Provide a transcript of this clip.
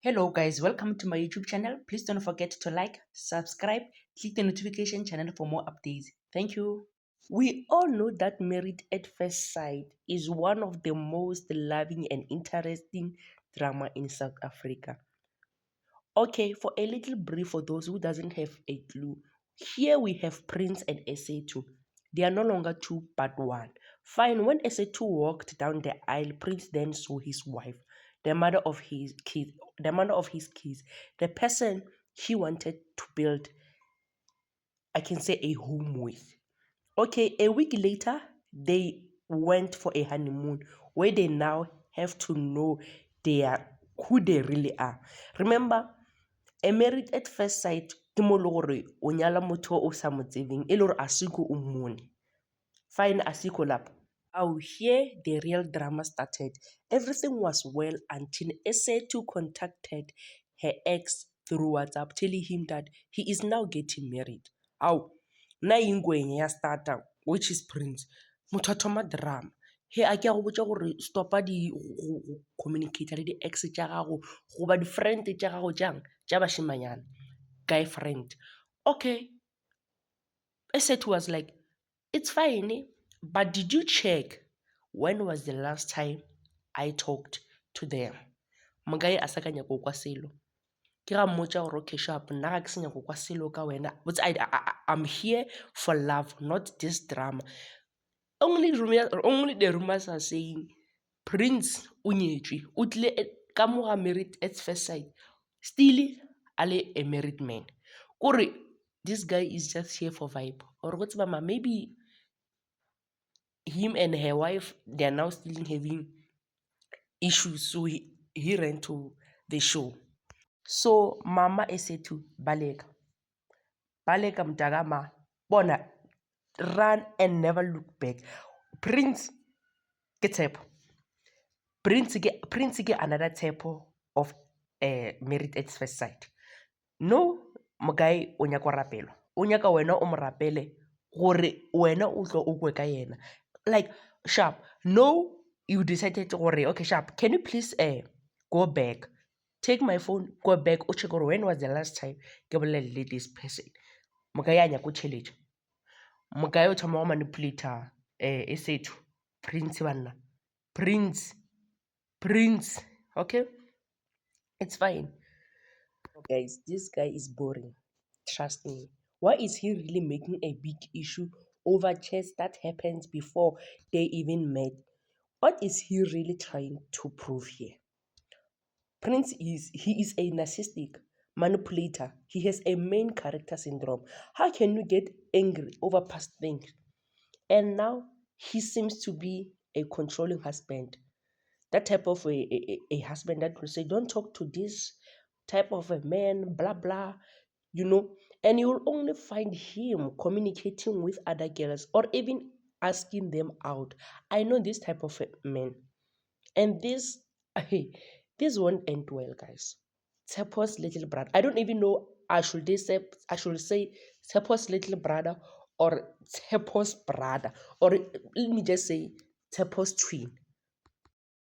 Hello guys, welcome to my YouTube channel. Please don't forget to like, subscribe, click the notification channel for more updates. Thank you. We all know that Married at First Sight is one of the most loving and interesting drama in South Africa. Okay, for a little brief for those who doesn't have a clue, here we have Prince and SA2. They are no longer two but one. Fine, when SA2 walked down the aisle, Prince then saw his wife, the mother of his kids, the person he wanted to build, I can say, a home with. Okay, a week later, they went for a honeymoon where they now have to know who they really are. Remember, a Married at First Sight ke mo le gore o nyala motho o sa mo tsebeng e le gore a siko o mmone. Fine, a siko lapho. Oh, here the real drama started. Everything was well until SA2 contacted her ex through WhatsApp telling him that he is now getting married. Ow, na ingwenya ya starter, which is Prince. Motho a thoma drama. He a ke a go botsa gore stopa go communicate le di-ex tša gago goba di-friend tša gago tšang tša bašimanyana, guy friend. Okay, SA2 was like, it's fine, but did you check when was the last time I talked to them? Mogae a sa ka nyako kwa selo. Ke ga mmotsa gore okay sharp nna ga ke se nyako kwa selo ka wena, but I'm here for love, not this drama. Only the rumors are saying Prince o nyetswe, o tlile ka mo ga Married at First Sight, still a married man. Kore this guy is just here for vibe, or what's mama, maybe him and her wife, they are now still having issues, so he ran to the show. So mama SA2 baleka mtakama bona, run and never look back. Prince ke Tshepo. Prince ke another type of Married at First Sight. No, mogae o nyaka rapelo, o nyaka wena o mo rapele gore wena o tlo o kwe ka yena. Like sharp, no, you decided gore okay sharp, can you please go back, take my phone, go back o check gore when was the last time ke bolelele this person. Mogae a nyaka o tšheletša, mogae o thoma go manipulator SA2 Prince banna, Prince, okay, it's fine. Guys, this guy is boring. Trust me. Why is he really making a big issue over chess that happens before they even met? What is he really trying to prove here? Prince is a narcissistic manipulator. He has a main character syndrome. How can you get angry over past things? And now he seems to be a controlling husband. That type of a husband that will say, don't talk to this type of a man, blah blah, and you will only find him communicating with other girls or even asking them out. I know this type of a man, and this this won't end well, guys. Tshepo's little brother, I don't even know, I should say Tshepo's little brother or Tshepo's brother, or let me just say Tshepo's twin.